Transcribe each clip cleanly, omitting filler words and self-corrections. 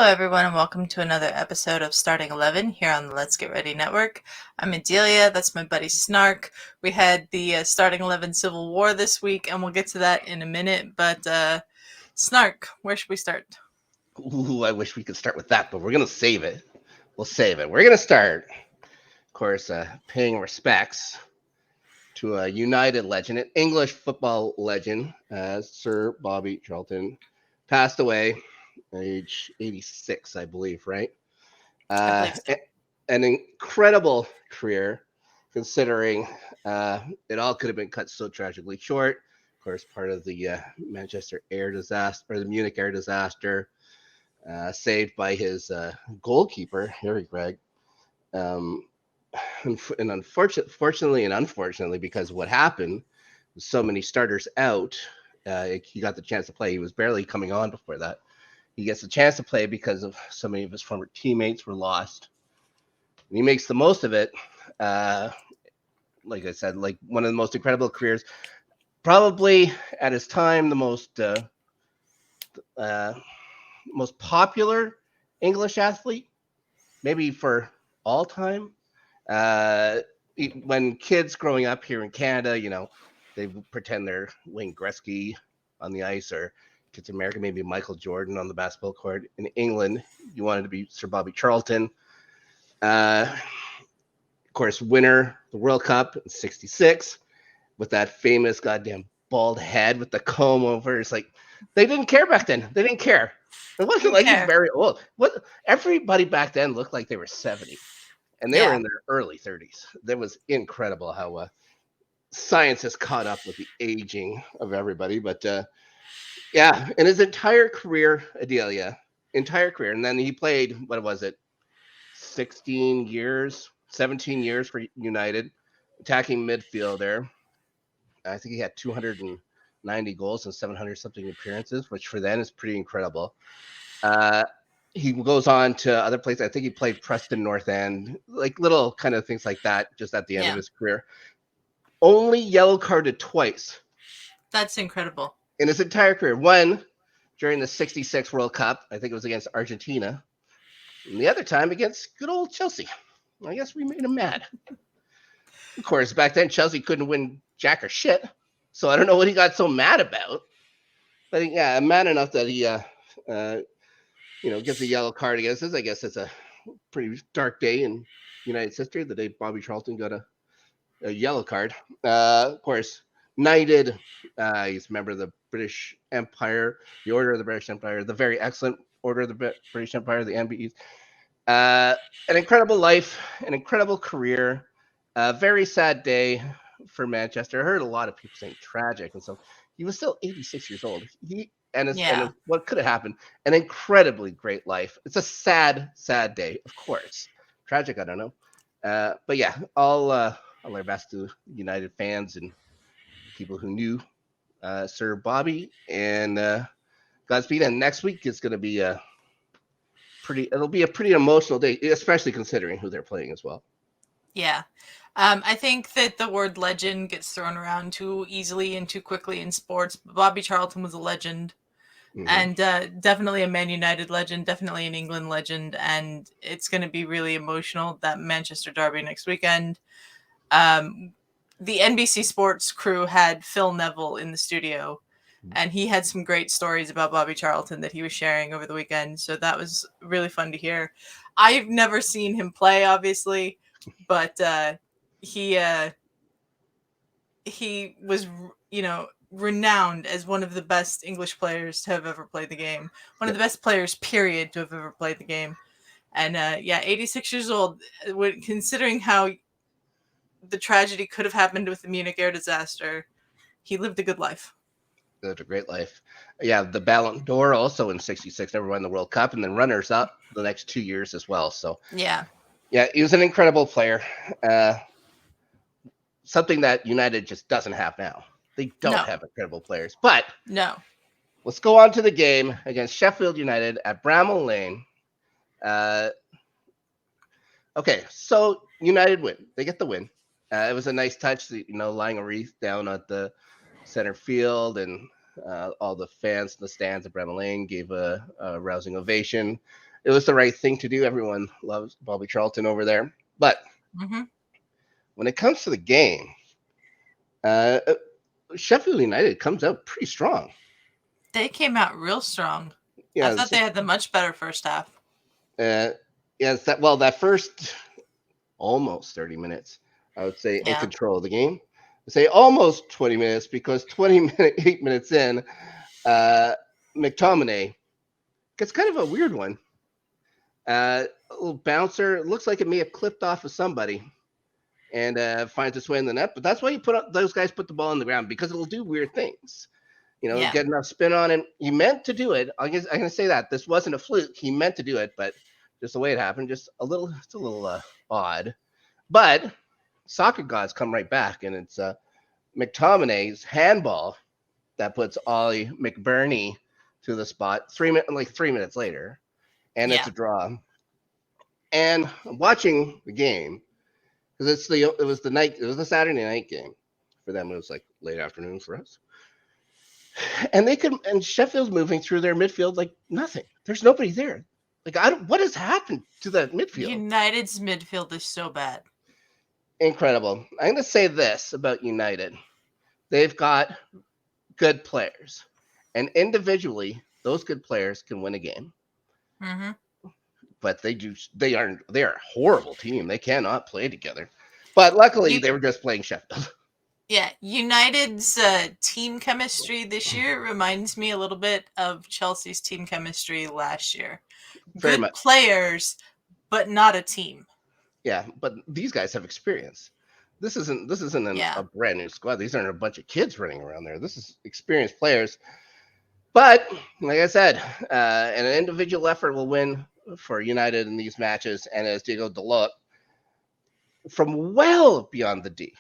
everyone, and welcome to another episode of Starting 11 here on the Let's Get Ready Network. I'm Adelia, that's my buddy Snark. We had the Starting 11 Civil War this week, and we'll get to that in a minute. But Snark, where should we start? Ooh, I wish we could start with that, but we're going to save it. We'll save it. We're going to start, of course, paying respects to a United legend, an English football legend, Sir Bobby Charlton, passed away age 86, I believe, right? I believe so. An incredible career, considering it all could have been cut so tragically short. Of course, part of the Manchester air disaster, or the Munich air disaster, saved by his goalkeeper, Harry Gregg. And unfortunately, because of what happened, so many starters out, he got the chance to play. He was barely coming on before that. He gets a chance to play because of so many of his former teammates were lost. And he makes the most of it. Like I said, like one of the most incredible careers, probably at his time, the most popular English athlete, maybe for all time. When kids growing up here in Canada, they pretend they're Wayne Gretzky on the ice, or kids in America, maybe Michael Jordan on the basketball court. In England, you wanted to be Sir Bobby Charlton. Of course, winner of the World Cup in '66 with that famous goddamn bald head with the comb over. It's like they didn't care back then. They didn't care. It wasn't like he's very old. Everybody back then looked like they were 70, and they were in their early 30s. That was incredible how science has caught up with the aging of everybody. But yeah, in his entire career, Adelia, and then he played, what was it, 17 years for United, attacking midfielder. I think he had 290 goals and 700 something appearances, which for then is pretty incredible. He goes on to other places. I think he played Preston North End, like little kind of things like that, just at the end of his career. Only yellow carded twice. That's incredible. In his entire career. One during the '66 World Cup. I think it was against Argentina. And the other time against good old Chelsea. I guess we made him mad. Of course, back then Chelsea couldn't win jack or shit. So I don't know what he got so mad about. But yeah, I'm mad enough that he gets a yellow card against us. I guess it's a pretty dark day in United's history, the day Bobby Charlton got a yellow card. Of course, knighted. He's a member of the British Empire, the Order of the British Empire, the very excellent Order of the British Empire, the MBEs. An incredible life, an incredible career. A very sad day for Manchester. I heard a lot of people saying tragic and stuff. He was still 86 years old. And what could have happened? An incredibly great life. It's a sad, sad day, of course. Tragic, I don't know. But yeah, all our best to United fans and people who knew Sir Bobby. And Godspeed. And next week is going to be it'll be a pretty emotional day, especially considering who they're playing as well. Yeah. I think that the word legend gets thrown around too easily and too quickly in sports. Bobby Charlton was a legend. Mm-hmm. And definitely a Man United legend, definitely an England legend. And it's going to be really emotional, that Manchester derby next weekend. The NBC Sports crew had Phil Neville in the studio. And he had some great stories about Bobby Charlton that he was sharing over the weekend. So that was really fun to hear. I've never seen him play, obviously. But he was, renowned as one of the best English players to have ever played the game. One of the best players, period, to have ever played the game. And 86 years old, considering how the tragedy could have happened with the Munich air disaster, he lived a good life. Lived a great life. Yeah, the Ballon d'Or also in '66, never won the World Cup, and then runners up the next 2 years as well. So yeah, he was an incredible player. Something that United just doesn't have now. They don't have incredible players. But let's go on to the game against Sheffield United at Bramall Lane. Okay, so United win. They get the win. It was a nice touch, lying a wreath down at the center field, and all the fans in the stands at Bramall Lane gave a rousing ovation. it was the right thing to do. Everyone loves Bobby Charlton over there. But when it comes to the game, Sheffield United comes out pretty strong. They came out real strong. Yeah, I thought they had the much better first half. Yes, that first almost 30 minutes, I would say, in control of the game. I say almost 20 minutes because 8 minutes in, McTominay gets kind of a weird one. A little bouncer. It looks like it may have clipped off of somebody and finds its way in the net. But that's why those guys put the ball on the ground, because it'll do weird things. Get enough spin on him. He meant to do it. I'm gonna say that this wasn't a fluke. He meant to do it, but just the way it happened, it's a little odd. But soccer gods come right back, and it's McTominay's handball that puts Ollie McBurney to the spot 3 minutes later, and it's a draw. And I'm watching the game because it was the Saturday night game for them. It was like late afternoon for us. And Sheffield's moving through their midfield like nothing. There's nobody there. What has happened to that midfield? United's midfield is so bad. Incredible. I'm going to say this about United. They've got good players. And individually, those good players can win a game. But they are a horrible team. They cannot play together. But luckily, they were just playing Sheffield. Yeah, United's team chemistry this year reminds me a little bit of Chelsea's team chemistry last year. Very Good much. Players, but not a team. Yeah, but these guys have experience. This isn't a brand new squad. These aren't a bunch of kids running around there. This is experienced players. But like I said, an individual effort will win for United in these matches. And as Diego Dalot, from well beyond the D,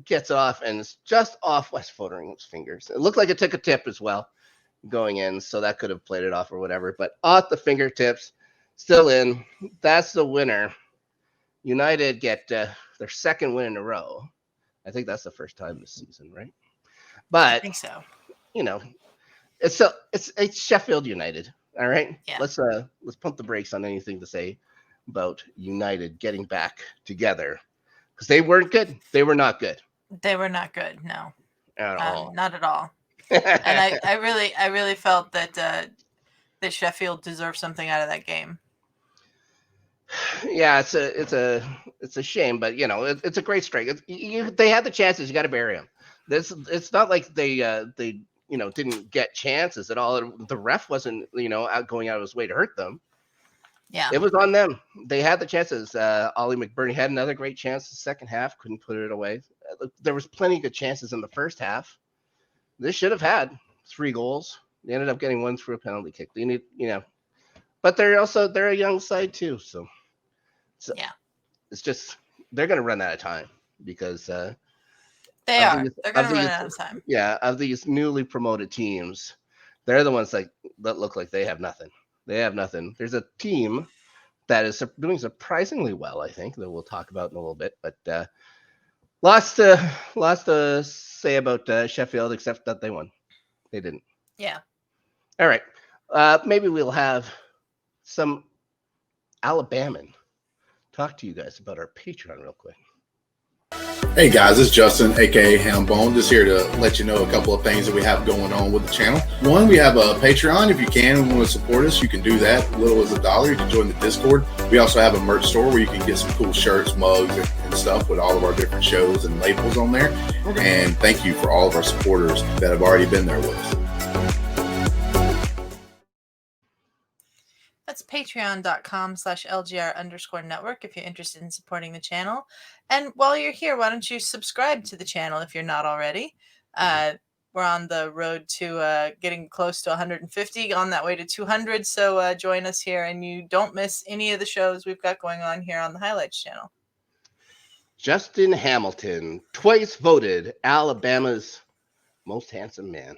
gets off and it's just off West Foderingham's fingers. It looked like it took a tip as well going in, so that could have played it off or whatever. But off the fingertips, still in. That's the winner. United get their second win in a row. I think that's the first time this season, right? But I think so. It's Sheffield United. All right. Yeah. Let's pump the brakes on anything to say about United getting back together, because they weren't good. They were not good. They were not good. No. At all. Not at all. And I really felt that that Sheffield deserved something out of that game. Yeah, it's a shame, but it's a great strike. They had the chances. You got to bury them. It's not like they didn't get chances at all. The ref wasn't going out of his way to hurt them. Yeah, it was on them. They had the chances. Ollie McBurney had another great chance the second half, couldn't put it away. There was plenty of good chances in the first half. This should have had 3 goals. They ended up getting 1 through a penalty kick. They need, but they're a young side too. So it's just they're going to run out of time because they're going to run out of time. Yeah, of these newly promoted teams, they're the ones that look like they have nothing. They have nothing. There's a team that is doing surprisingly well, I think, that we'll talk about in a little bit. But lots to say about Sheffield, except that they won. They didn't. Yeah. All right. Maybe we'll have some Alabaman talk to you guys about our Patreon real quick. Hey guys, it's Justin, aka Hambone, just here to let you know a couple of things that we have going on with the channel. One, we have a Patreon. If you can and want to support us, you can do that. As little as $1. You can join the Discord. We also have a merch store where you can get some cool shirts, mugs, and stuff with all of our different shows and labels on there. And thank you for all of our supporters that have already been there with us. That's patreon.com/LGR_network if you're interested in supporting the channel. And while you're here, why don't you subscribe to the channel if you're not already? We're on the road to getting close to 150, on that way to 200. So join us here and you don't miss any of the shows we've got going on here on the Highlights channel. Justin Hamilton, twice voted Alabama's most handsome man.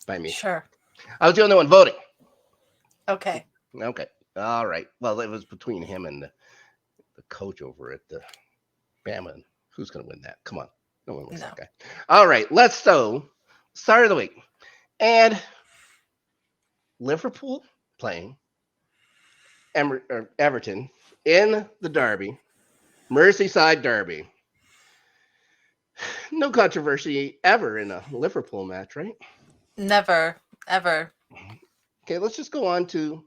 By me. Sure. I was the only one voting. Okay. All right. Well, it was between him and the coach over at the Bama. Who's going to win that? Come on. No one wins that guy. All right. Let's start of the week. And Liverpool playing Everton in the derby, Merseyside derby. No controversy ever in a Liverpool match, right? Never, ever. Okay, let's just go on to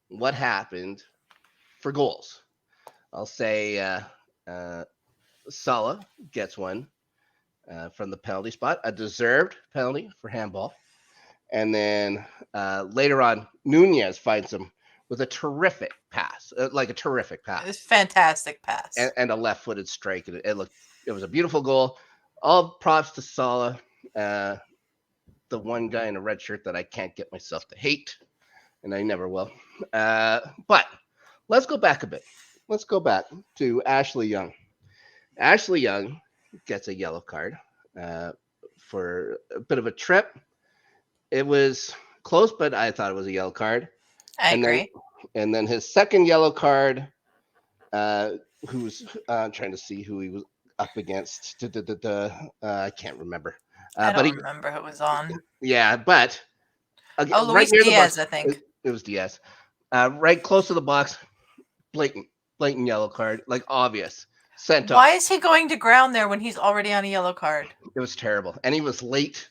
what happened for goals. I'll say Salah gets one from the penalty spot, a deserved penalty for handball. And then later on, Nunez finds him with a terrific pass, like a terrific pass. It's fantastic pass. And a left-footed strike. It was a beautiful goal. All props to Salah, the one guy in a red shirt that I can't get myself to hate, and I never will. But let's go back a bit. Let's go back to Ashley Young. Ashley Young gets a yellow card for a bit of a trip. It was close, but I thought it was a yellow card. I agree. And then his second yellow card, who's trying to see who he was up against. I can't remember. I don't remember who was on. Yeah, but Luis right near Diaz, the box, I think. It was Diaz. Right close to the box, blatant yellow card, like obvious. Sent off. Why is he going to ground there when he's already on a yellow card? It was terrible. And he was late.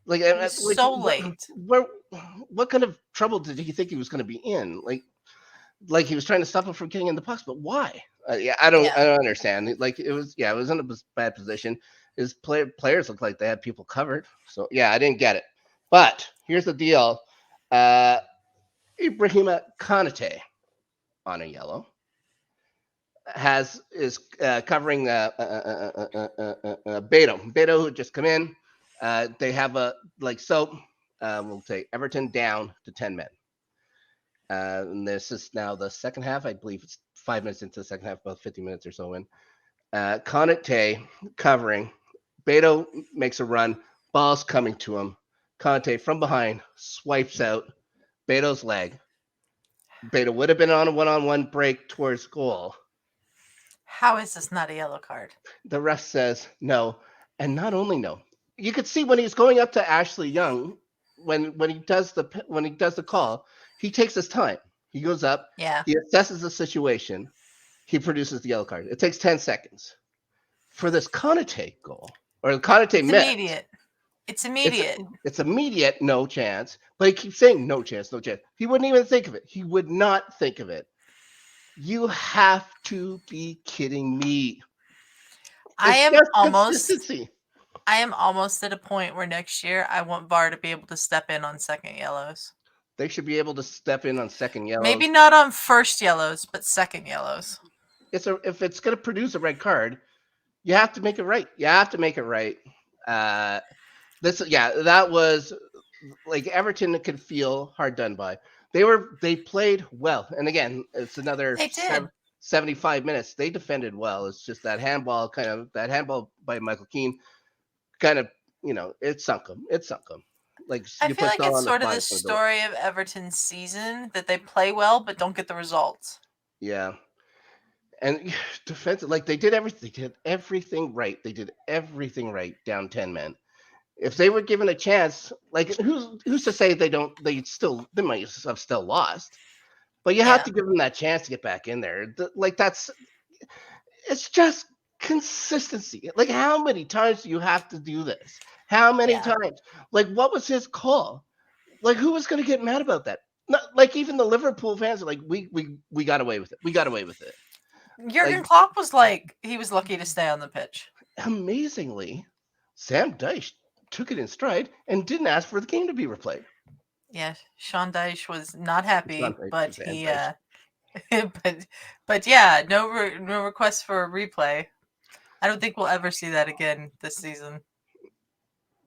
Like so late. What kind of trouble did he think he was going to be in? Like he was trying to stop him from getting in the box, but why? I don't understand. Like it was in a bad position. His players looked like they had people covered. So I didn't get it. But here's the deal: Ibrahima Konate on a yellow is covering Beto. Beto who just come in. They have we'll say Everton down to 10 men. And this is now the second half. I believe it's 5 minutes into the second half, about 50 minutes or so in. Konate covering. Beto makes a run. Ball's coming to him. Konate from behind swipes out Beto's leg. Beto would have been on a one-on-one break towards goal. How is this not a yellow card? The ref says no. And not only no. You could see when he's going up to Ashley Young, when he does the call, he takes his time. He goes up, he assesses the situation, he produces the yellow card. It takes 10 seconds. For this Konate goal, or the Konate miss. It's immediate. It's immediate, no chance. But he keeps saying no chance, no chance. He wouldn't even think of it. He would not think of it. You have to be kidding me. I am almost at a point where next year I want VAR to be able to step in on second yellows. They should be able to step in on second yellows. Maybe not on first yellows, but second yellows. If it's going to produce a red card, you have to make it right. That was like Everton could feel hard done by. They played well, and again, it's another 75 minutes. They defended well. It's just that handball by Michael Keane, kind of, it sunk them. Like I feel like it's sort of the story of Everton's season that they play well but don't get the results. Yeah, and defensive, like they did everything right. They did everything right down 10 men. If they were given a chance, like who's to say they might have still lost, but you have to give them that chance to get back in there. It's just consistency. Like how many times do you have to do this? How many times? Like what was his call? Like who was going to get mad about that? Not, like even the Liverpool fans are like, we got away with it. We got away with it. Jurgen Klopp was like, he was lucky to stay on the pitch. Amazingly, Sam Dyche took it in stride and didn't ask for the game to be replayed. Yeah, Sean Dyche was not happy, but he, but yeah, no request for a replay. I don't think we'll ever see that again this season.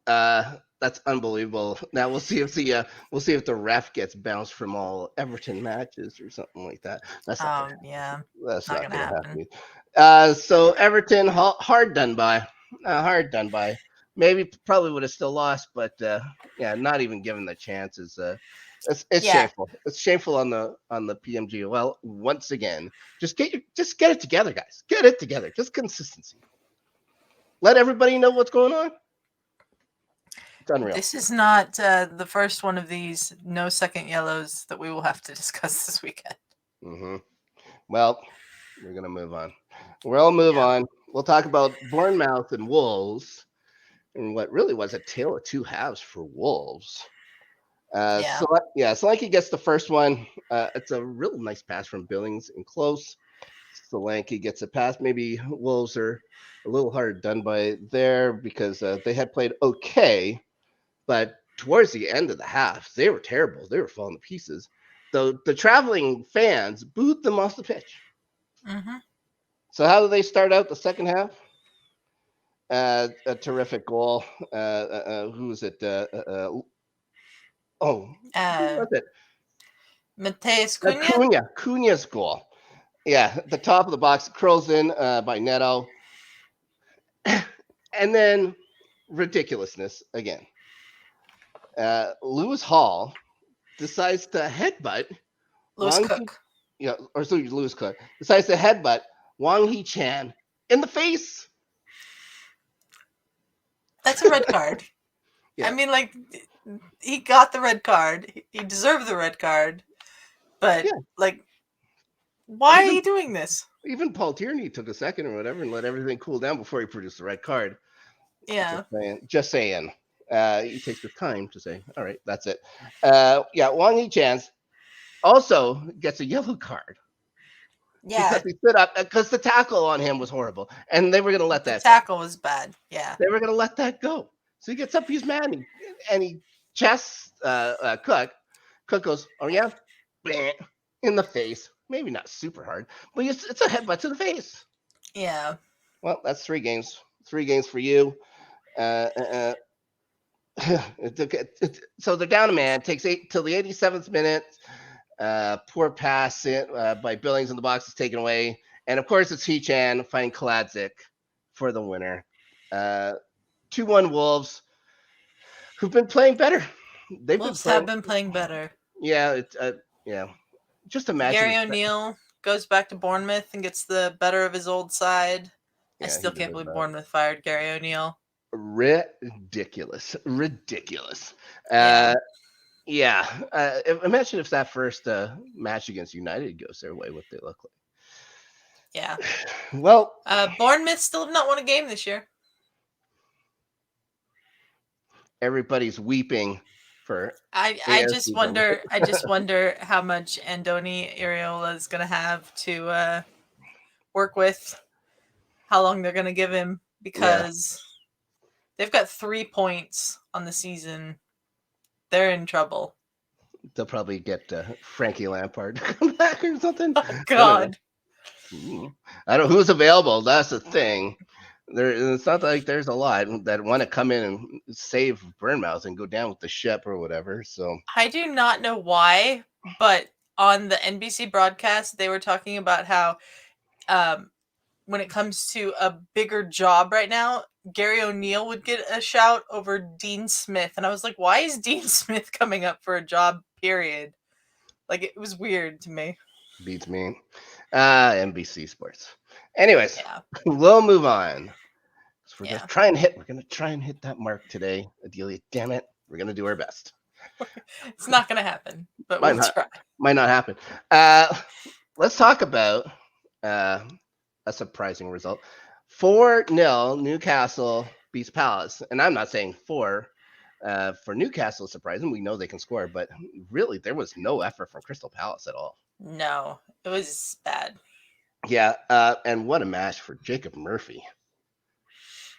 That's unbelievable. Now we'll see if the ref gets bounced from all Everton matches or something like that. That's not that's not gonna happen. So Everton hard done by. Maybe probably would have still lost, but not even given the chances. It's shameful. It's shameful on the PMGOL once again. Just get it together, guys. Get it together. Just consistency. Let everybody know what's going on. It's unreal. This is not the first one of these no second yellows that we will have to discuss this weekend. Mm-hmm. Well, we're going to move on. We'll move on. We'll talk about Bournemouth and Wolves and what really was a tale of two halves for Wolves. Solanke gets the first one. It's a real nice pass from Billings and close. Solanke gets a pass. Maybe Wolves are a little hard done by there because they had played okay, but towards the end of the half, they were terrible. They were falling to pieces. The traveling fans booed them off the pitch. Mm-hmm. So how do they start out the second half? A terrific goal. Who was it? Who was it? Mateus Cunha? Cunha's goal. Yeah, the top of the box curls in by Neto. And then ridiculousness again. Lewis Hall decides to headbutt Lewis Cook. Lewis Cook decides to headbutt Wang Hee-chan in the face. That's a red card. Yeah. I mean, like, he got the red card. He deserved the red card. But, like, why are you doing this? Even Paul Tierney took a second or whatever and let everything cool down before he produced the red card. Yeah. Just saying. He takes the time to say, all right, that's it. Wang Hee-chan also gets a yellow card. Yeah. Because he stood up, because the tackle on him was horrible. And they were going to let that go. Tackle was bad. Yeah. They were going to let that go. So he gets up, he's mad, and he chests Cook. Cook goes, oh, yeah? In the face. Maybe not super hard, but it's a headbutt to the face. Yeah. Well, that's 3 games. 3 games for you. So they're down a man. It takes 8 till the 87th minute. Poor pass by Billings in the box is taken away. And, of course, it's Hee-chan finding Kaladzik for the winner. 2-1 Wolves, who've been playing better. Wolves have been playing better. Yeah, Just imagine. Gary O'Neill goes back to Bournemouth and gets the better of his old side. I still can't believe Bournemouth fired Gary O'Neill. Ridiculous. Imagine if that first match against United goes their way, what they look like. Yeah. Well, Bournemouth still have not won a game this year. Everybody's weeping for. I just wonder how much Andoni Iraola is going to have to work with. How long they're going to give him, because they've got 3 points on the season. They're in trouble. They'll probably get Frankie Lampard to come back or something. Oh, God. I don't know who's available. That's the thing. It's not like there's a lot that want to come in and save Bournemouth and go down with the ship or whatever. So I do not know why, but on the NBC broadcast, they were talking about how when it comes to a bigger job right now, Gary O'Neill would get a shout over Dean Smith. And I was like, why is Dean Smith coming up for a job, period? Like, it was weird to me. Beats me. NBC Sports. Anyways, we'll move on. We're gonna try and hit that mark today, Adelia. Damn it, we're gonna do our best. It's not gonna happen, but we'll try. Might not happen. Let's talk about a surprising result. 4-0 Newcastle beats Palace, and I'm not saying for Newcastle surprising. We know they can score, but really there was no effort from Crystal Palace at all. No, it was bad. Yeah, and what a match for Jacob Murphy.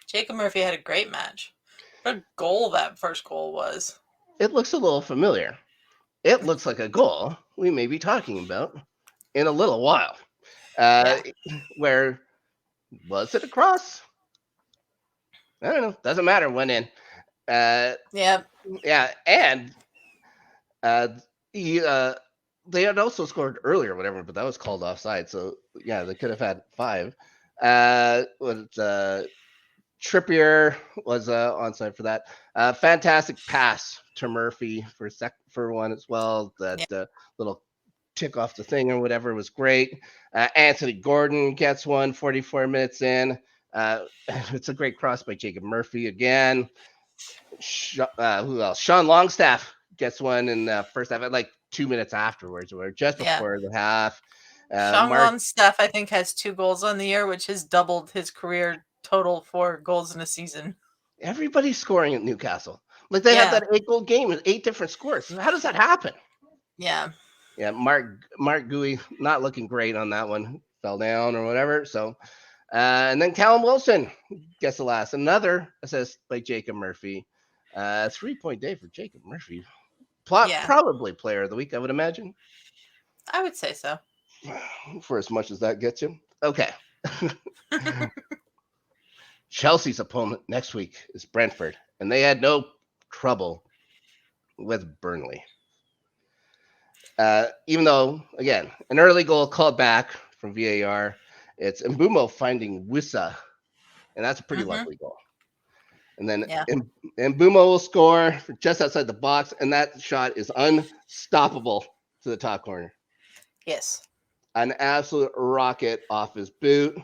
Jacob Murphy had a great match. What a goal that first goal was. It looks a little familiar. It looks like a goal we may be talking about in a little while. Where was it a cross? I don't know. Doesn't matter. Went in. And they had also scored earlier, or whatever, but that was called offside. So they could have had 5. Trippier was onside for that. Fantastic pass to Murphy for one as well. That little tick off the thing or whatever was great. Anthony Gordon gets one 44 minutes in. It's a great cross by Jacob Murphy again. Who else? Sean Longstaff gets one in the first half, like 2 minutes afterwards, or just before the half. Sean Longstaff, I think, has 2 goals on the year, which has doubled his career total for goals in a season. Everybody's scoring at Newcastle. Like they had that 8-goal game with 8 different scores. How does that happen? Yeah. Yeah, Mark Gooey not looking great on that one. Fell down or whatever. So, and then Callum Wilson gets the last. Another assist by Jacob Murphy. 3-point day for Jacob Murphy. Probably player of the week, I would imagine. I would say so. For as much as that gets you. Okay. Chelsea's opponent next week is Brentford, and they had no trouble with Burnley. Even though, again, an early goal called back from VAR, it's Mbumo finding Wissa, and that's a pretty lovely goal. And then Mbumo will score for just outside the box, and that shot is unstoppable to the top corner. Yes. An absolute rocket off his boot.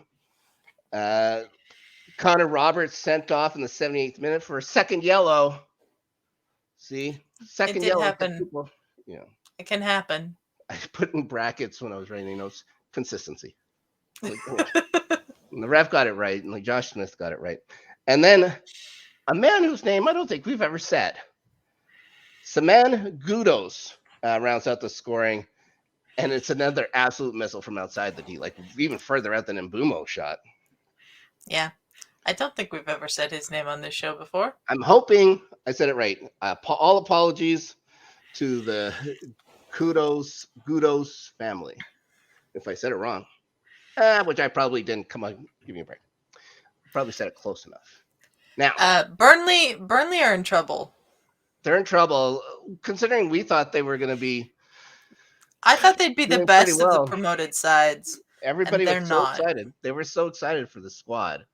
Connor Roberts sent off in the 78th minute for a second yellow. See? Second yellow. Happen. It can happen. I put in brackets when I was writing notes, consistency. Like, and the ref got it right, and like Josh Smith got it right. And then a man whose name I don't think we've ever said, Saman Goudos, rounds out the scoring. And it's another absolute missile from outside the D, like even further out than Mbumo shot. Yeah. I don't think we've ever said his name on this show before. I'm hoping I said it right. All apologies to the Goudos family if I said it wrong, which I probably didn't. Come on, give me a break. Probably said it close enough. Now, Burnley are in trouble. They're in trouble, considering we thought they were going to be. I thought they'd be the best of the promoted sides. Everybody was so excited. They were so excited for the squad.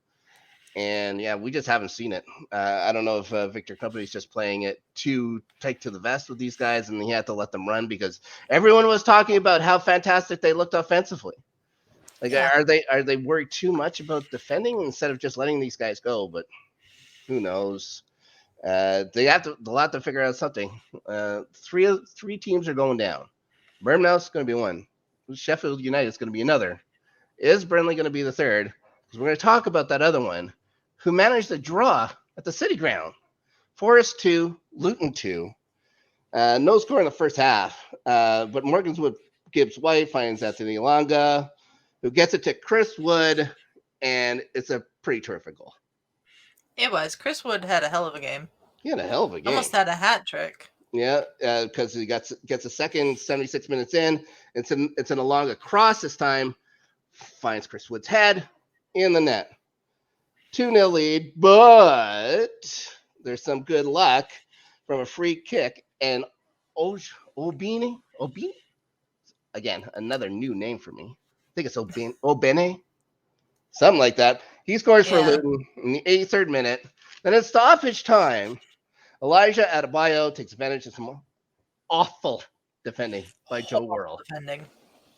And yeah, we just haven't seen it. I don't know if Victor Company's just playing it too tight to the vest with these guys, and he had to let them run because everyone was talking about how fantastic they looked offensively. Like, are they worried too much about defending instead of just letting these guys go? But who knows? They'll have to figure out something. Three teams are going down. Bournemouth's going to be one. Sheffield United is going to be another. Is Burnley going to be the third? Because we're going to talk about that other one who managed to draw at the City Ground. Forest 2, Luton 2. No score in the first half. But Morganswood Gibbs White finds Anthony Elanga, who gets it to Chris Wood, and it's a pretty terrific goal. It was. Chris Wood had a hell of a game. He had a hell of a game. Almost had a hat trick. Yeah, because he gets a second 76 minutes in. It's an Elanga cross this time. Finds Chris Wood's head in the net. 2-0 lead, but there's some good luck from a free kick. And Obini? Again, another new name for me. I think it's Obene. Something like that. He scores for Luton in the 83rd minute. Then in stoppage time, Elijah Adebayo takes advantage of some awful defending by Joe Worrell.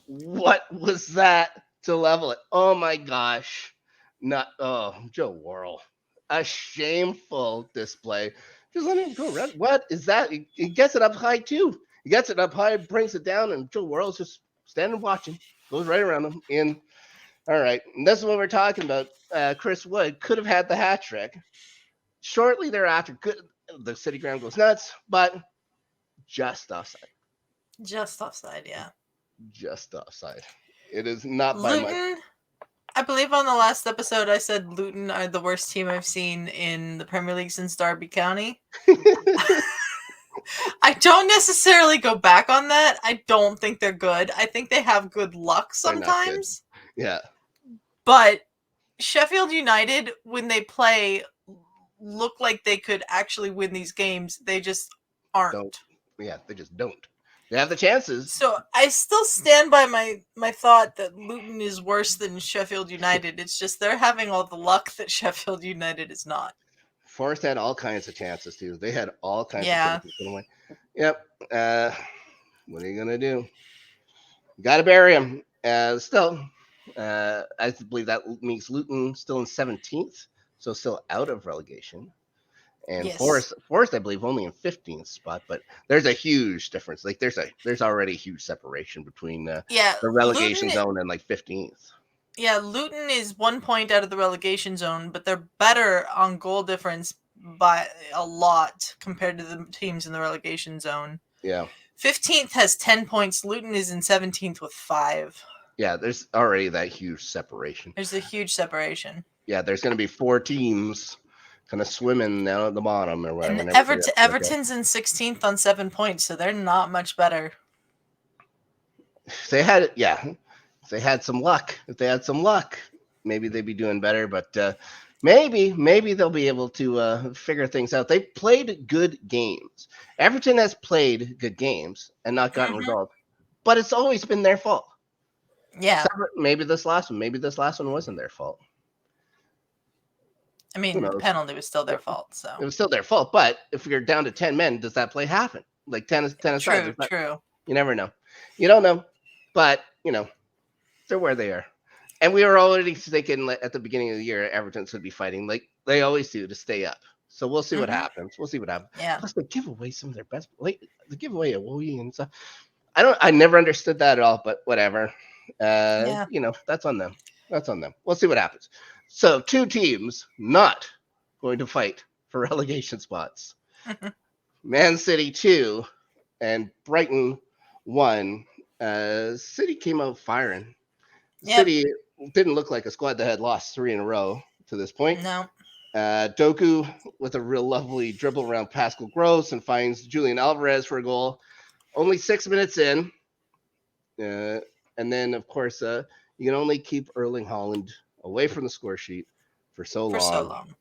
What was that to level it? Oh my gosh. Joe Worrell. A shameful display. Just let him go around. What is that? He gets it up high too. He gets it up high, brings it down, and Joe Worrell's just standing watching. Goes right around him in. All right. And this is what we're talking about. Chris Wood could have had the hat trick. Shortly thereafter, the City Ground goes nuts, but just offside. Just offside, yeah. Just offside. It is not by Luton, much. I believe on the last episode I said Luton are the worst team I've seen in the Premier League since Derby County. I don't necessarily go back on that. I don't think they're good. I think they have good luck sometimes. Good. Yeah. But Sheffield United, when they play, look like they could actually win these games. They just aren't. They just don't. They have the chances. So I still stand by my thought that Luton is worse than Sheffield United. It's just they're having all the luck that Sheffield United is not. Forest had all kinds of chances too. They had all kinds of chances to win. Yep. What are you gonna do? You gotta bury him. Still, I believe that makes Luton still in 17th, so still out of relegation. And Yes. Forest, I believe, only in 15th spot, but there's a huge difference. Like there's already a huge separation between the relegation zone and like 15th. Yeah, Luton is 1 point out of the relegation zone, but they're better on goal difference by a lot compared to the teams in the relegation zone. Yeah. 15th has 10 points. Luton is in 17th with 5. Yeah, there's already that huge separation. There's a huge separation. Yeah, there's going to be 4 teams kind of swimming down at the bottom or whatever. And Everton's in 16th on 7 points, so they're not much better. If they had some luck, maybe they'd be doing better. But maybe they'll be able to figure things out. They played good games. Everton has played good games and not gotten results, but it's always been their fault. Yeah. Maybe this last one wasn't their fault. I mean, the penalty was still their fault. So it was still their fault. But if you're down to 10 men, does that play happen? Like 10 True. You never know. You don't know. But, they're where they are. And we were already thinking at the beginning of the year, Everton should be fighting like they always do to stay up. So we'll see what happens. Yeah. Plus, they give away some of their best. Like, they give away a Wooey and stuff. I never understood that at all, but whatever. That's on them. We'll see what happens. So 2 teams not going to fight for relegation spots. Man City 2 and Brighton 1. City came out firing. Yep. City didn't look like a squad that had lost 3 in a row to this point. No. Doku with a real lovely dribble around Pascal Gross and finds Julian Alvarez for a goal. Only 6 minutes in. And then, of course, you can only keep Erling Haaland away from the score sheet for so long.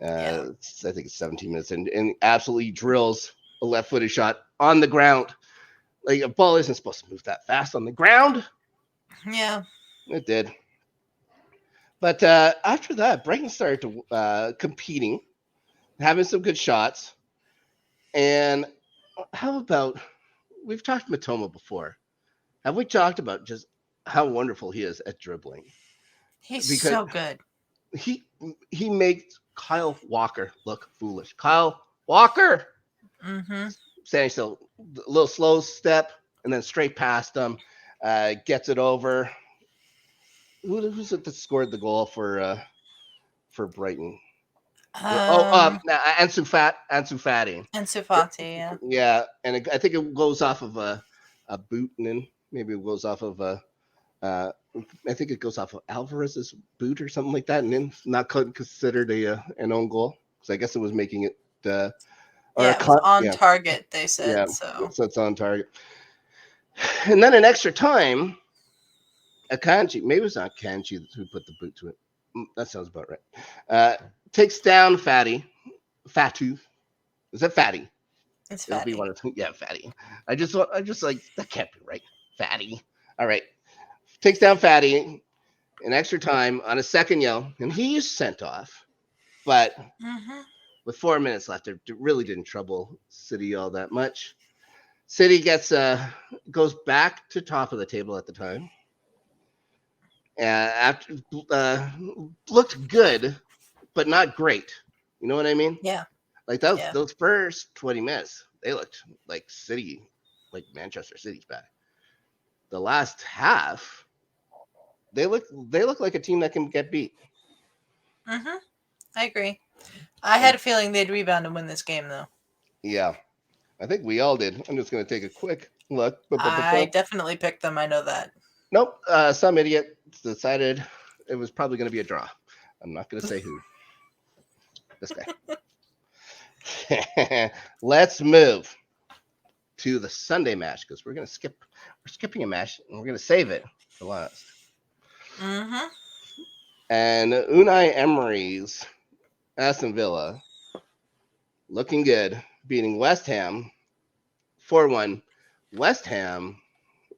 I think it's 17 minutes and absolutely drills a left-footed shot on the ground. Like, a ball isn't supposed to move that fast on the ground. Yeah. It did. But after that, Brighton started to competing, having some good shots. And how about, we've talked Matoma before. Have we talked about just how wonderful he is at dribbling? He's so good. He makes Kyle Walker look foolish. Kyle Walker! Standing still, a little slow step, and then straight past him, gets it over. Who's it that scored the goal for Brighton? Ansu Fati. Ansu Fati, yeah. Yeah, and I think it goes off of a boot, and then maybe it goes off of I think it goes off of Alvarez's boot or something like that, and then not considered an own goal because I guess it was making it. It was on target. They said so it's on target. And then in extra time, Akanji, maybe it's not Kanji who put the boot to it. That sounds about right. Takes down Fatu. Is it Fatty? It's Fatty. Fatty. I just like, that can't be right. Fatty. All right. Takes down Fatty in extra time on a second yell, and he's sent off. But with 4 minutes left, it really didn't trouble City all that much. City goes back to top of the table at the time. After looked good, but not great. You know what I mean? Yeah. Like those first 20 minutes, they looked like City, like Manchester City's back. The last half, they look like a team that can get beat. I agree. I had a feeling they'd rebound and win this game, though. Yeah, I think we all did. I'm just going to take a quick look. I definitely picked them. I know that. Nope. Some idiot decided it was probably going to be a draw. I'm not going to say who. This guy. Let's move to the Sunday match because we're skipping a match and we're going to save it for last. And Unai Emery's Aston Villa looking good, beating West Ham 4-1. West Ham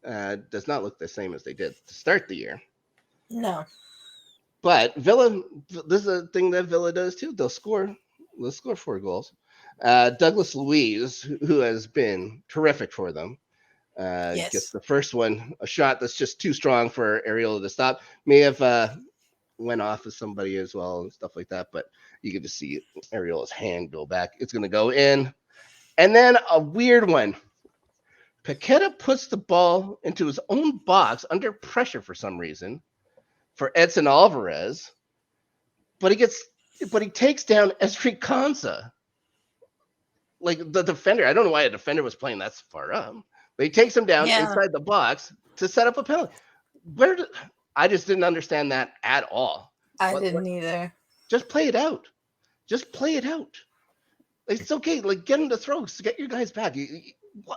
does not look the same as they did to start the year. No. But Villa, this is a thing that Villa does too. They'll score 4 goals. Douglas Luiz, who has been terrific for them, gets the first one, a shot that's just too strong for Areola to stop. May have went off of somebody as well and stuff like that. But you could just see Ariola's hand go back. It's going to go in. And then a weird one. Paqueta puts the ball into his own box under pressure for some reason for Edson Alvarez, but he takes down Esri Konsa. Like the defender, I don't know why a defender was playing that far up, but he takes him down inside the box to set up a penalty. I just didn't understand that at all. I didn't either. Just play it out. It's okay. Like, get him to throw. Get your guys back.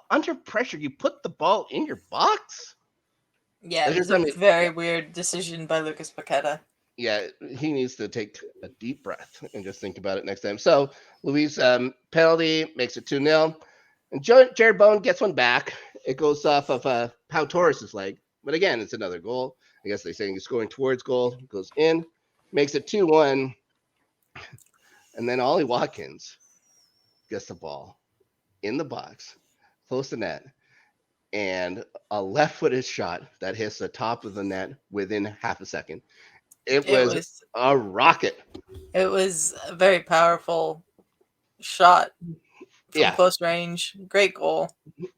Under pressure, you put the ball in your box. Yeah, it was a very weird decision by Lucas Paqueta. Yeah, he needs to take a deep breath and just think about it next time. So Luis penalty makes it 2-0. And Jared Bowen gets one back. It goes off of Pau Torres' leg. But again, it's another goal. I guess they're saying he's scoring towards goal. Goes in. Makes it 2-1. And then Ollie Watkins gets the ball in the box, close to net. And a left-footed shot that hits the top of the net within half a second. It was a rocket. It was a very powerful shot from close range. Great goal.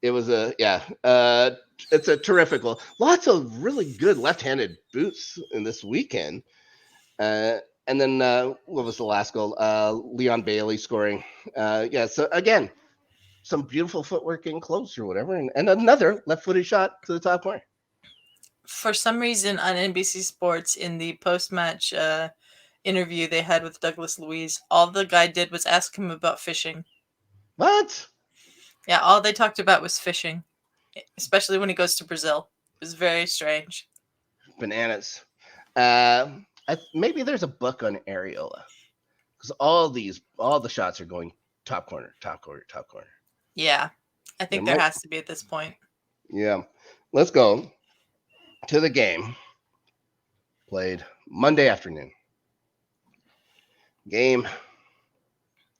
It was it's a terrific goal. Lots of really good left-handed boots in this weekend. And then what was the last goal? Leon Bailey scoring. So again, some beautiful footwork getting close or whatever. And another left-footed shot to the top corner. For some reason on NBC Sports in the post-match interview they had with Douglas Luiz, all the guy did was ask him about fishing. What? Yeah, all they talked about was fishing, especially when he goes to Brazil. It was very strange. Bananas. Maybe there's a book on Areola because all the shots are going top corner. Yeah, I think there has to be at this point. Yeah, let's go to the game played Monday afternoon. Game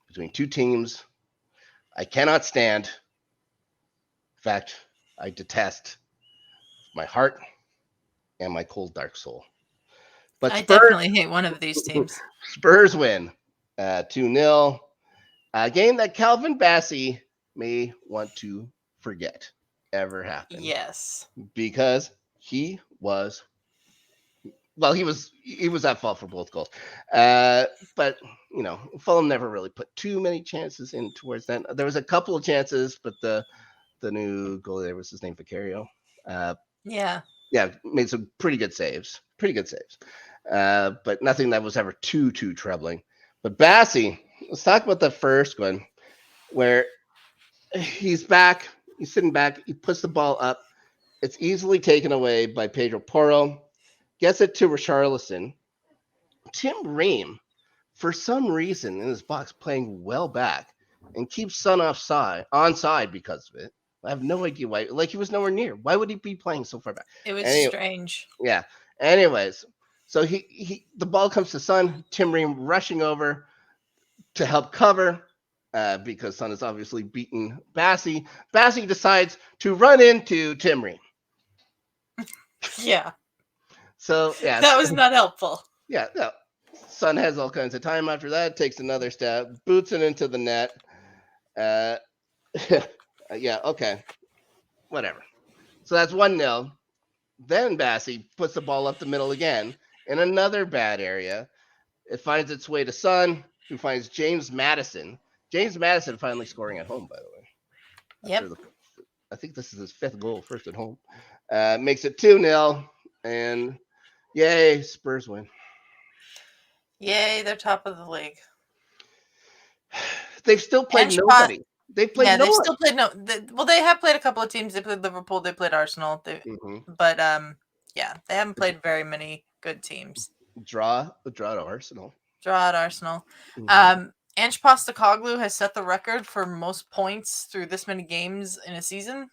between two teams I cannot stand. In fact, I detest my heart and my cold, dark soul. But I definitely hate one of these teams. Spurs win 2-0. A game that Calvin Bassey may want to forget ever happened. Yes. Because he was at fault for both goals. But, Fulham never really put too many chances in towards that. There was a couple of chances, but the new goalie there, was his name, Vicario. Yeah, made some pretty good saves. But nothing that was ever too troubling. But Bassey, let's talk about the first one where he's back. He's sitting back. He puts the ball up. It's easily taken away by Pedro Porro. Gets it to Richarlison. Tim Ream, for some reason in his box, playing well back and keeps Son onside because of it. I have no idea why. Like, he was nowhere near. Why would he be playing so far back? It was strange. Yeah. Anyways, so the ball comes to Son. Tim Ream rushing over to help cover because Son is obviously beaten Bassey. Bassey decides to run into Tim Ream. Yeah. So, yeah. That was not helpful. Yeah, no. Son has all kinds of time after that, takes another step, boots it into the net. Yeah, okay. Whatever. So that's 1-0. Then Bassey puts the ball up the middle again in another bad area. It finds its way to Son, who finds James Maddison. James Maddison finally scoring at home, by the way. Yep. I think this is his fifth goal, first at home. Makes it 2-0, and yay, Spurs win. Yay, they're top of the league. They've still played nobody. They've played no one. Still played they have played a couple of teams. They played Liverpool. They played Arsenal. But they haven't played very many good teams. Draw at Arsenal. Mm-hmm. Ange Postecoglou has set the record for most points through this many games in a season.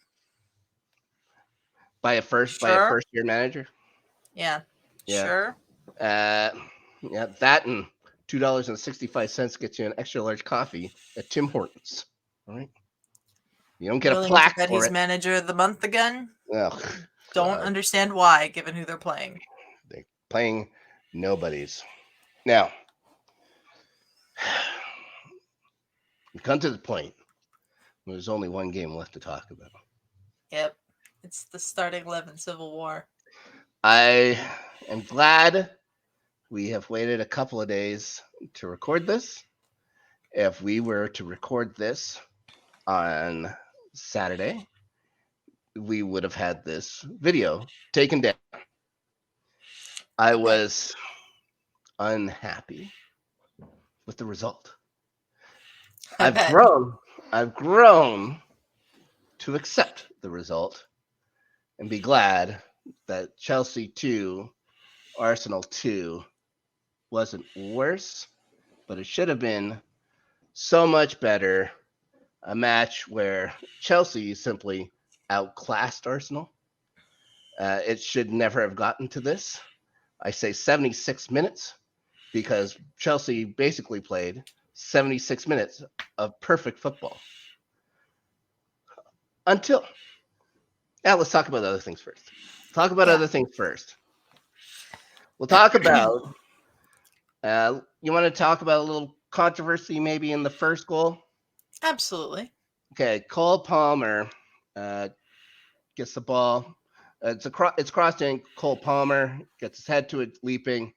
By a first year manager. Yeah. Sure. That and $2.65 gets you an extra large coffee at Tim Hortons. All right. You don't get a plaque for he's it. Manager of the month again. Ugh, don't understand why, given who they're playing. They're playing Nobody's. Now, we come to the point where there's only one game left to talk about. Yep. It's the starting 11 Civil War. I am glad we have waited a couple of days to record this. If we were to record this on Saturday, we would have had this video taken down. I was unhappy with the result. I've grown to accept the result and be glad that Chelsea 2, Arsenal 2 wasn't worse, but it should have been so much better. A match where Chelsea simply outclassed Arsenal. It should never have gotten to this. I say 76 minutes because Chelsea basically played 76 minutes of perfect football. Now let's talk about other things first. We'll talk about, you want to talk about a little controversy maybe in the first goal? Absolutely. Okay, Cole Palmer gets the ball. It's crossed in. Cole Palmer gets his head to it, leaping.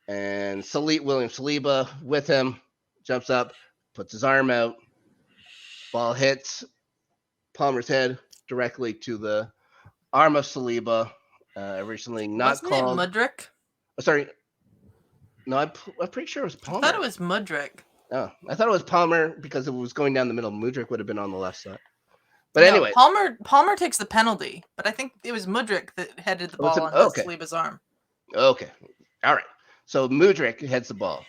And William Saliba with him, jumps up, puts his arm out. Ball hits Palmer's head directly to the arm of Saliba. Originally not Wasn't called. it Mudryk? Sorry. No, I'm pretty sure it was Palmer. I thought it was Mudryk. Oh, I thought it was Palmer because it was going down the middle. Mudryk would have been on the left side. But anyway. Palmer takes the penalty, but I think it was Mudryk that headed the ball on Saliba's arm. Okay. All right. So Mudryk heads the ball,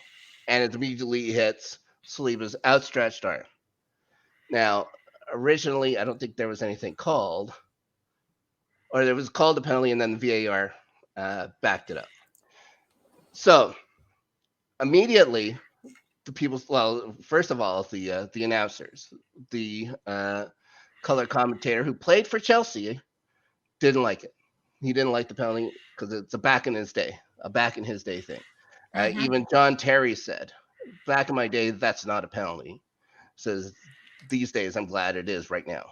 and it immediately hits Saliba's outstretched arm. Now, originally, I don't think there was anything called, or there was called a penalty, and then the VAR backed it up. So immediately, first of all, the announcers, the color commentator who played for Chelsea didn't like it. He didn't like the penalty because it's a back in his day thing. Even John Terry said, back in my day, that's not a penalty. Says these days, I'm glad it is right now.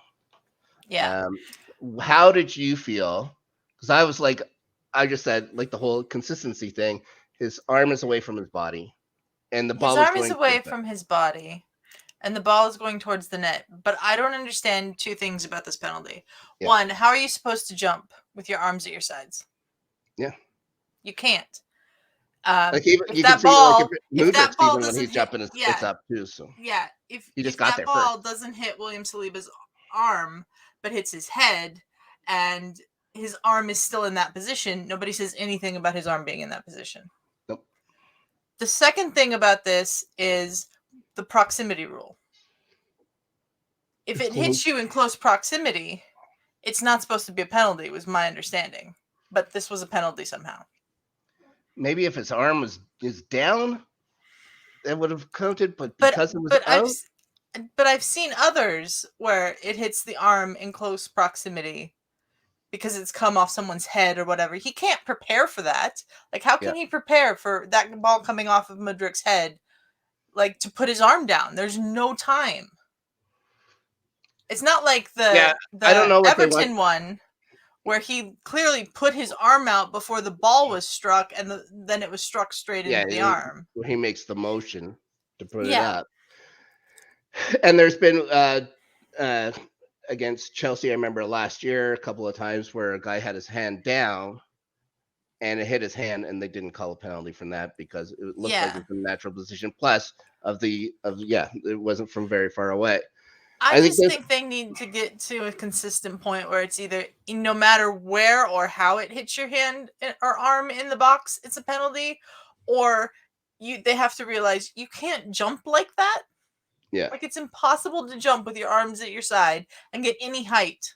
Yeah. How did you feel? Because I just said, like the whole consistency thing, his arm is away from his body. And the ball is away from his body. And the ball is going towards the net. But I don't understand two things about this penalty. Yeah. One, how are you supposed to jump with your arms at your sides? Yeah. You can't. If that ball when he's jumping, it's up too. So yeah, if that ball doesn't hit William Saliba's arm, but hits his head, and his arm is still in that position, nobody says anything about his arm being in that position. Nope. The second thing about this is the proximity rule. If it hits you in close proximity, it's not supposed to be a penalty, was my understanding. But this was a penalty somehow. Maybe if his arm is down, that would have counted, but because it was out. But I've seen others where it hits the arm in close proximity because it's come off someone's head or whatever. He can't prepare for that. Like, how can he prepare for that ball coming off of Mudryk's head, like, to put his arm down? There's no time. It's not like the Everton one where he clearly put his arm out before the ball was struck, and then it was struck straight into the arm. He makes the motion to put it up. And there's been against Chelsea, I remember last year a couple of times where a guy had his hand down and it hit his hand, and they didn't call a penalty from that because it looked like it was in a natural position. Plus, it wasn't from very far away. I just think they need to get to a consistent point where it's either, no matter where or how it hits your hand or arm in the box, it's a penalty, or they have to realize you can't jump like that. Yeah. Like, it's impossible to jump with your arms at your side and get any height.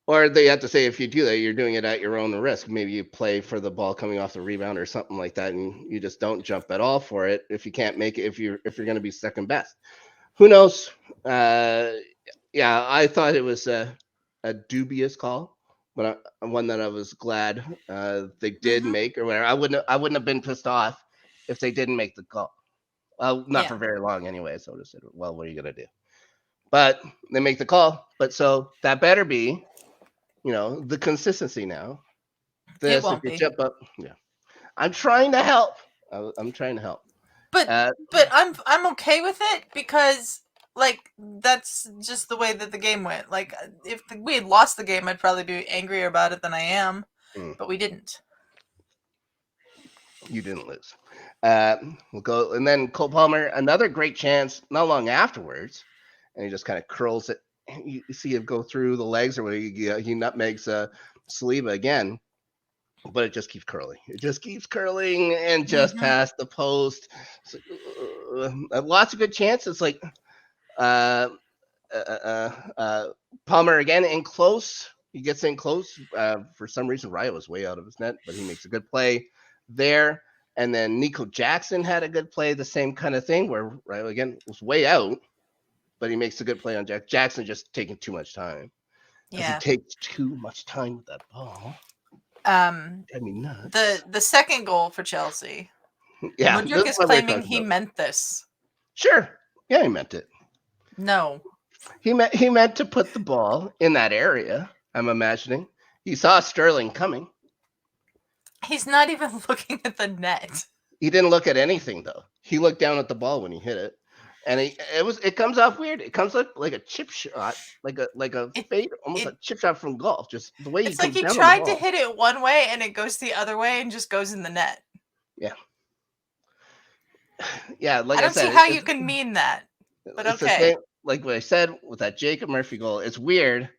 Or they have to say, if you do that, you're doing it at your own risk. Maybe you play for the ball coming off the rebound or something like that, and you just don't jump at all for it if you can't make it, if you're going to be second best. Who knows? I thought it was a dubious call but one that I was glad they did make or whatever. I wouldn't have been pissed off if they didn't make the call. Well, not for very long anyway. So I just said, well, what are you gonna do? But they make the call. But so that better be, the consistency now. It If won't you be. jump up, yeah. I'm trying to help. I'm trying to help. But I'm okay with it because like that's just the way that the game went. Like if we had lost the game, I'd probably be angrier about it than I am. But we didn't. You didn't lose. We'll go, and then Cole Palmer, another great chance. Not long afterwards, and he just kind of curls it. You see him go through the legs, or he nutmegs Saliba again, but it just keeps curling. It just keeps curling and just past the post. So, lots of good chances. Like Palmer again in close. He gets in close. For some reason, Raya was way out of his net, but he makes a good play there. And then Nico Jackson had a good play, the same kind of thing where Raya again was way out, but he makes a good play on Jackson, just taking too much time. Yeah, he takes too much time with that ball. Nuts. The second goal for Chelsea. Yeah, Mudryk is claiming he meant this. Sure, yeah, he meant it. No, he meant to put the ball in that area. I'm imagining he saw Sterling coming. He's not even looking at the net. He didn't look at anything though. He looked down at the ball when he hit it, and it comes off weird. It comes like a chip shot, like a fade, almost a chip shot from golf. Just the way it's like he tried to hit it one way and it goes the other way and just goes in the net. Yeah, yeah. Like I don't see how you can mean that, but okay. Like what I said with that Jacob Murphy goal, it's weird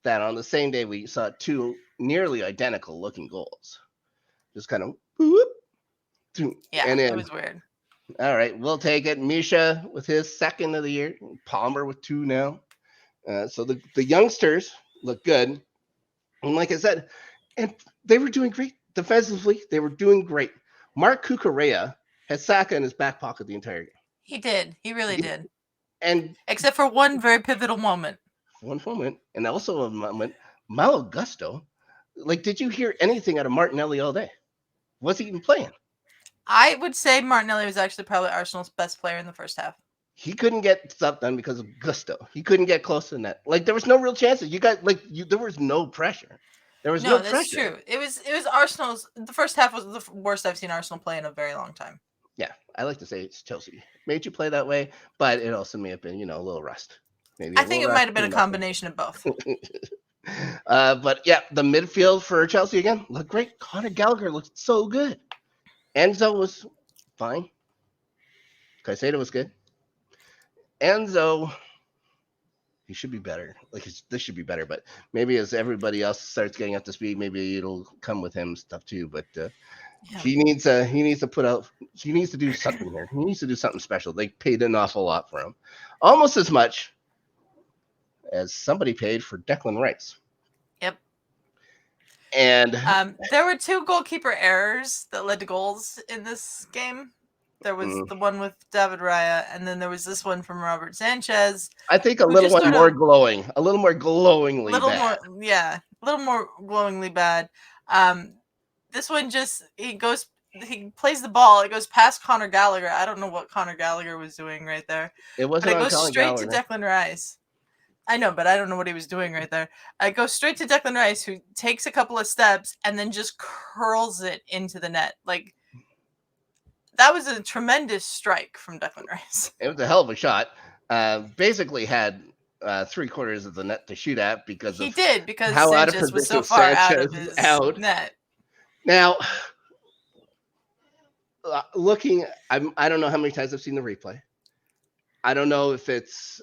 that on the same day we saw two nearly identical looking goals. Just kind of whoop, yeah, and it was weird. All right, we'll take it. Misha with his second of the year. Palmer with 2 now. So the youngsters look good. And like I said, and they were doing great defensively. They were doing great. Mark Cucurella had Saka in his back pocket the entire game. He did. He really did. And except for one very pivotal moment. One moment, and also a moment. Malo Gusto. Like, did you hear anything out of Martinelli all day? Was he even playing? I would say Martinelli was actually probably Arsenal's best player in the first half. He couldn't get stuff done because of Gusto. He couldn't get close to the net. Like, there was no real chances. There was no pressure. There was no pressure. That's true. It was Arsenal's. The first half was the worst I've seen Arsenal play in a very long time. Yeah, I like to say it's Chelsea made you play that way, but it also may have been, a little rust. Maybe I think it might have been a combination of both. But yeah, the midfield for Chelsea again looked great. Conor Gallagher looked so good. Enzo was fine. Caicedo was good. Enzo, he should be better. This should be better, but maybe as everybody else starts getting up to speed, maybe it'll come with him stuff too. But he needs to do something here. He needs to do something special. They paid an awful lot for him, almost as much as somebody paid for Declan Rice. Yep. And there were 2 goalkeeper errors that led to goals in this game. There was the one with David Raya, and then there was this one from Robert Sanchez. I think a little more glowingly bad. A little more glowingly bad. This one he plays the ball. It goes past Conor Gallagher. I don't know what Conor Gallagher was doing right there. It wasn't. But it goes straight to Declan Rice. I know, but I don't know what he was doing right there. I go straight to Declan Rice, who takes a couple of steps and then just curls it into the net. Like, that was a tremendous strike from Declan Rice. It was a hell of a shot. Basically had 3/4 of the net to shoot at because how Sanchez out of position was so far Sanchez out of his net. Now, looking, I don't know how many times I've seen the replay. I don't know if it's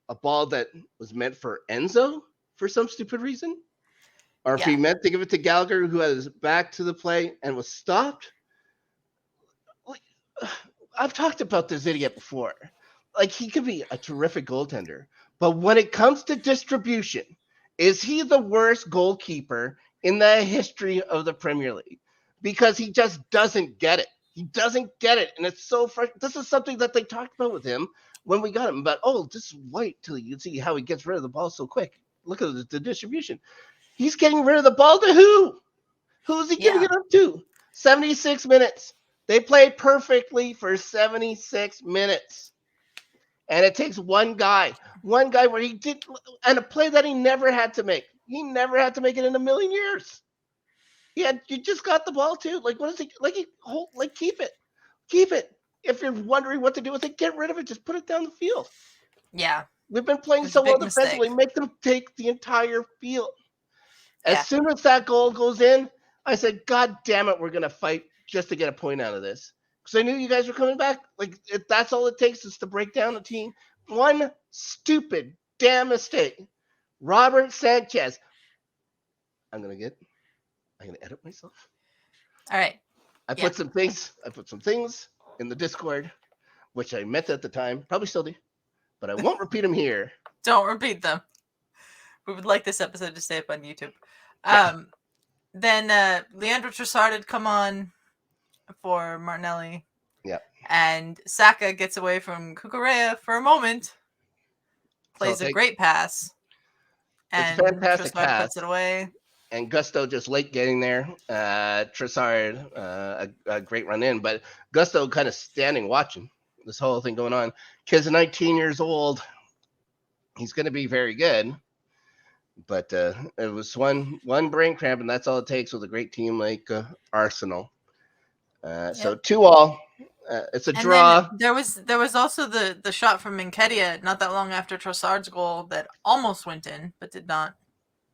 a ball that was meant for Enzo for some stupid reason, or if he meant to give it to Gallagher, who had his back to the play and was stopped. I've talked about this idiot before. Like, he could be a terrific goaltender, but when it comes to distribution, is he the worst goalkeeper in the history of the Premier League? Because he just doesn't get it. He doesn't get it, and it's so frustrating. This is something that they talked about with him when we got him, but just wait till you see how he gets rid of the ball so quick. Look at the distribution. He's getting rid of the ball to who? Who's he giving Yeah. it up to? 76 minutes. They played perfectly for 76 minutes. And it takes one guy where he did, and a play that he never had to make. He never had to make it in a million years. You just got the ball too. Like, what is he like? Keep it. If you're wondering what to do with it, get rid of it. Just put it down the field. Yeah. We've been playing It was so a big well defensively. mistake. Make them take the entire field. As Yeah. soon as that goal goes in, I said, God damn it, we're going to fight just to get a point out of this. Because I knew you guys were coming back. Like, that's all it takes is to break down the team. One stupid damn mistake. Robert Sanchez. I'm going to edit myself. All right. I put some things in the Discord, which I meant at the time. Probably still do. But I won't repeat them here. Don't repeat them. We would like this episode to stay up on YouTube. Yeah. Then Leandro Trossard had come on for Martinelli. Yeah. And Saka gets away from Cucurella for a moment. Plays a great pass. And it's a fantastic Trossard pass. puts it away. And Gusto just late getting there. Trossard, a great run in. But Gusto kind of standing watching this whole thing going on. Kid's 19 years old. He's going to be very good. But it was one brain cramp, and that's all it takes with a great team like Arsenal. So 2-2. It's a draw. There was also the shot from Nketiah not that long after Trossard's goal that almost went in, but did not.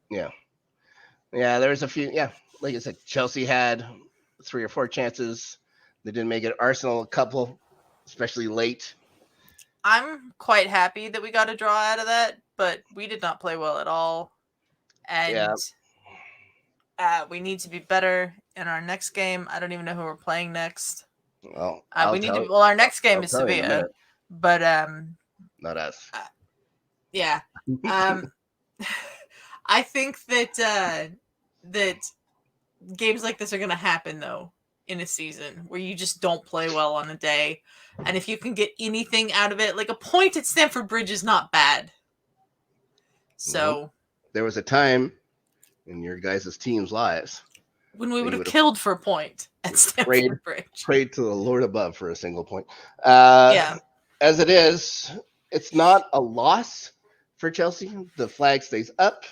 Yeah, there was a few. Yeah, like I said, Chelsea had 3 or 4 chances. They didn't make it. Arsenal a couple, especially late. I'm quite happy that we got a draw out of that, but we did not play well at all. And we need to be better in our next game. I don't even know who we're playing next. Well, our next game is Sevilla, but not us. Yeah. I think that games like this are going to happen though in a season where you just don't play well on a day, and if you can get anything out of it, like a point at Stamford Bridge is not bad. So there was a time in your guys' team's lives when we would have killed for a point at Stamford Bridge. Prayed to the Lord above for a single point. As it is, it's not a loss for Chelsea. The flag stays up.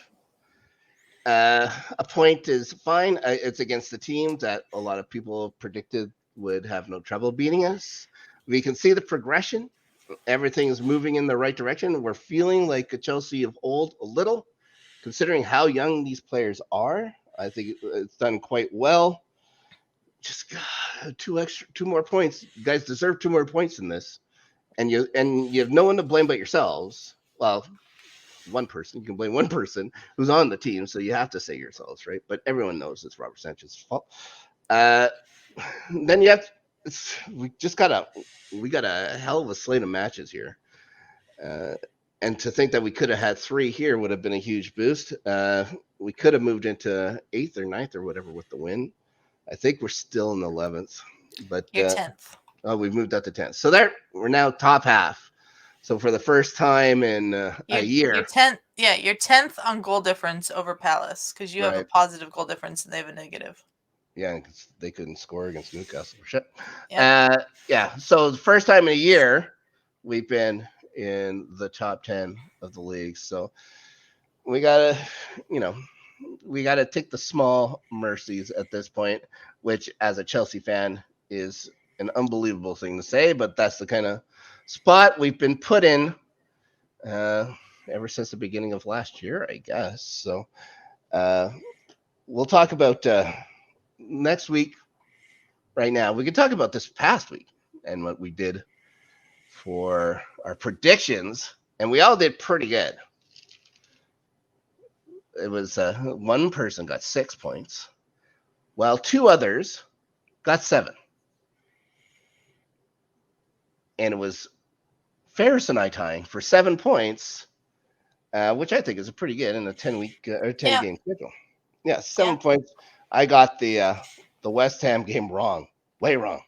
A point is fine. It's against the team that a lot of people predicted would have no trouble beating us. We can see the progression. Everything is moving in the right direction. We're feeling like a Chelsea of old a little, considering how young these players are. I think it's done quite well. Just 2 more points. You guys deserve 2 more points in this, and you have no one to blame but yourselves. Well, one person. You can blame one person who's on the team, so you have to say yourselves, right? But everyone knows it's Robert Sanchez's fault. Then you have we got a hell of a slate of matches here, and to think that we could have had 3 here would have been a huge boost. We could have moved into 8th or 9th or whatever with the win. I think we're still in the 11th, but you're 10th. Oh, we've moved up to 10th. So we're now top half. So for the first time in a year, you're 10th. Yeah, you're 10th on goal difference over Palace because you have a positive goal difference and they have a negative. Yeah, because they couldn't score against Newcastle. Shit. Yeah. So the first time in a year, we've been in the top 10 of the league. So we gotta take the small mercies at this point, which as a Chelsea fan is an unbelievable thing to say, but that's the kind of spot we've been put in ever since the beginning of last year, I guess. So we'll talk about next week. Right now, we can talk about this past week and what we did for our predictions, and we all did pretty good. It was one person got 6 points, while 2 others got 7. And it was Ferris and I tying for 7 points, which I think is a pretty good in a 10-week or 10-game schedule. Yeah, 7 points. I got the West Ham game wrong, way wrong,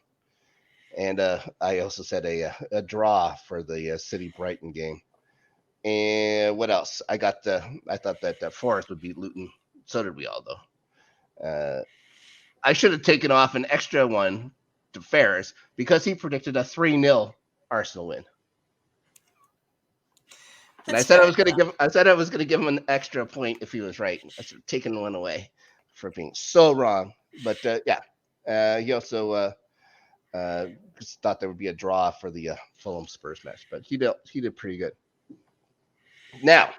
and I also said a draw for the City Brighton game. And what else? I thought that Forest would beat Luton, So did we all, though. I should have taken off an extra one to Ferris because he predicted a 3-0 Arsenal win. And I said I was going to give him an extra point if he was right. I should have taken one away for being so wrong. But he also just thought there would be a draw for the Fulham Spurs match, but he did pretty good. Now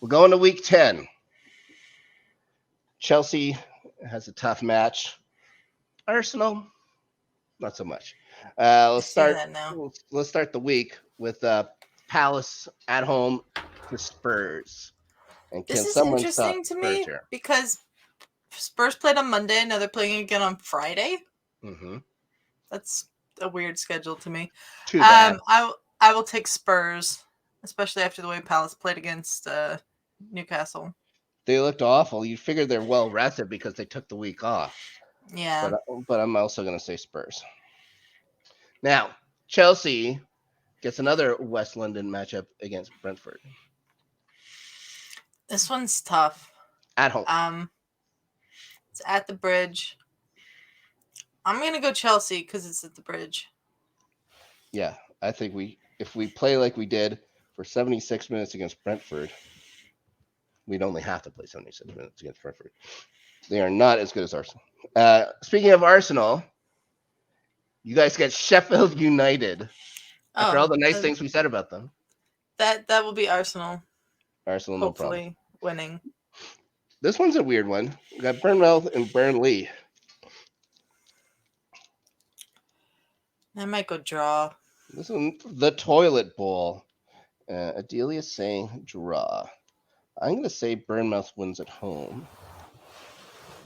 we're going to week 10. Chelsea has a tough match. Arsenal, not so much. Let's start the week with Palace at home to Spurs. And this is interesting to me because Spurs played on Monday, now they're playing again on Friday. Mm-hmm. That's a weird schedule to me. Too bad. I will take Spurs, especially after the way Palace played against Newcastle. They looked awful. You figure they're well rested because they took the week off. Yeah. But I'm also going to say Spurs. Now, Chelsea gets another West London matchup against Brentford. This one's tough. At home. It's at the Bridge. I'm going to go Chelsea because it's at the Bridge. Yeah, I think if we play like we did for 76 minutes against Brentford, we'd only have to play 76 minutes against Brentford. They are not as good as Arsenal. Speaking of Arsenal, you guys get Sheffield United. After all the nice things we said about them. That will be Arsenal. Arsenal, no problem. Hopefully winning. This one's a weird one. We got Bournemouth and Burnley. I might go draw. This one, the Toilet Bowl. Adelia is saying draw. I'm going to say Bournemouth wins at home.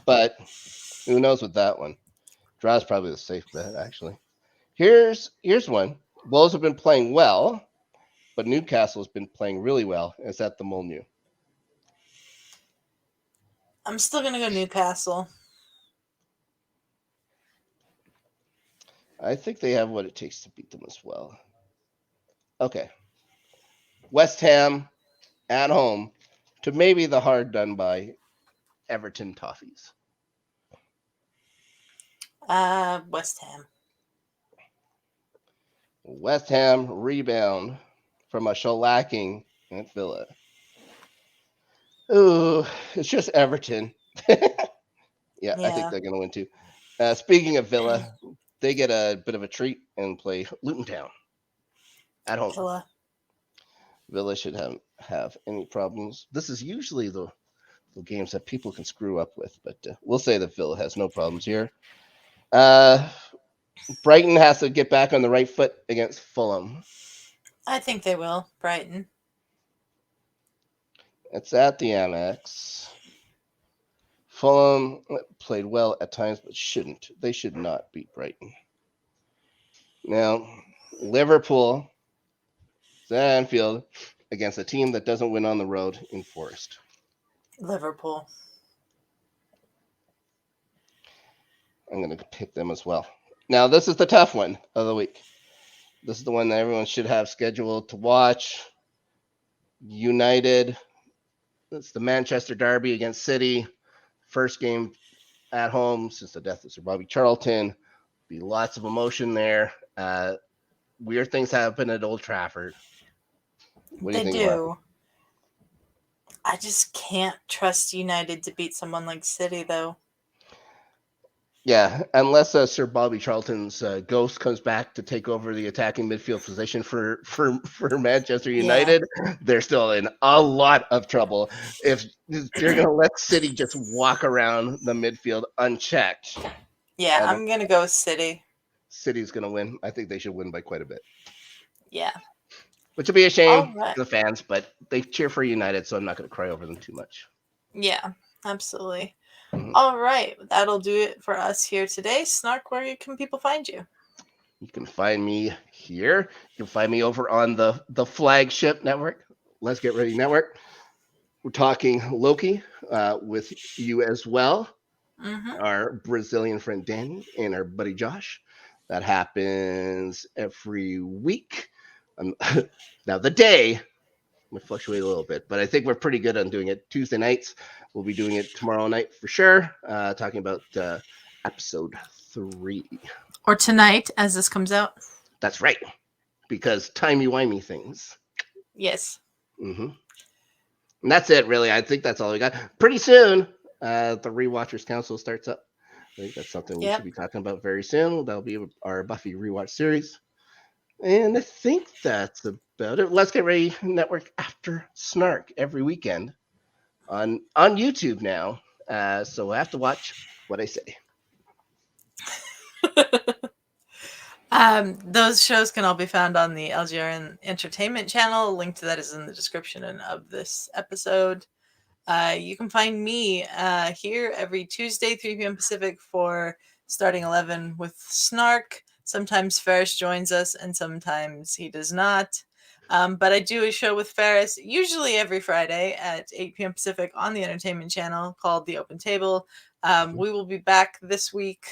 But who knows with that one? Draw is probably the safe bet, actually. Here's one. Wolves have been playing well, but Newcastle has been playing really well. It's at the Molineux. I'm still going to go Newcastle. I think they have what it takes to beat them as well. Okay. West Ham at home to maybe the hard done by Everton Toffees. West Ham. West Ham rebound from a shellacking at Villa. Ooh, it's just Everton. Yeah, I think they're going to win too. Speaking of Villa, they get a bit of a treat and play Luton Town at home. Villa should have any problems. This is usually the games that people can screw up with, but we'll say that Villa has no problems here. Brighton has to get back on the right foot against Fulham. I think they will, Brighton. It's at the Amex. Fulham played well at times, but shouldn't. They should not beat Brighton. Now, Liverpool is at Anfield against a team that doesn't win on the road in Forest. Liverpool. I'm going to pick them as well. Now, this is the tough one of the week. This is the one that everyone should have scheduled to watch. United. It's the Manchester Derby against City. First game at home since the death of Sir Bobby Charlton. Be lots of emotion there. Weird things happen at Old Trafford. What do you think about it? I just can't trust United to beat someone like City, though. Yeah, unless Sir Bobby Charlton's ghost comes back to take over the attacking midfield position for Manchester United, they're still in a lot of trouble. If they're going to let City just walk around the midfield unchecked. Yeah, I'm going to go with City. City's going to win. I think they should win by quite a bit. Yeah. Which would be a shame to the fans, but they cheer for United, so I'm not going to cry over them too much. Yeah, absolutely. Mm-hmm. All right. That'll do it for us here today. Snark, where can people find you? You can find me here. You can find me over on the flagship network, Let's Get Ready Network. We're talking Loki with you as well. Mm-hmm. Our Brazilian friend Danny and our buddy Josh. That happens every week. Now, the day We fluctuate a little bit, but I think we're pretty good on doing it Tuesday nights. We'll be doing it tomorrow night for sure. Talking about episode 3. Or tonight, as this comes out. That's right, because timey-wimey things. Yes. Mm-hmm. And that's it, really. I think that's all we got. Pretty soon, the Rewatchers Council starts up. I think that's something we should be talking about very soon. That'll be our Buffy rewatch series. And I think that's about it. Let's Get Ready Network after Snark every weekend on YouTube now. So we'll have to watch what I say. Those shows can all be found on the LGRN Entertainment channel. A link to that is in the description of this episode. You can find me here every Tuesday, 3 p.m. Pacific for Starting 11 with Snark. Sometimes Ferris joins us and sometimes he does not. But I do a show with Ferris usually every Friday at 8 p.m. Pacific on the Entertainment channel called The Open Table. We will be back this week.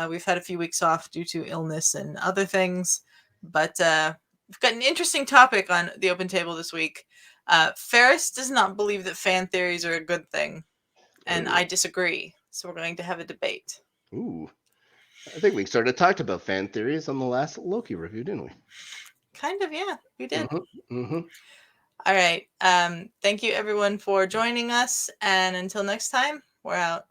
We've had a few weeks off due to illness and other things, but we've got an interesting topic on the Open Table this week. Ferris does not believe that fan theories are a good thing, and I disagree. So we're going to have a debate. Ooh, I think we sort of talked about fan theories on the last Loki review, didn't we? Kind of, yeah, we did. Mm-hmm. All right. Thank you, everyone, for joining us, and until next time, we're out.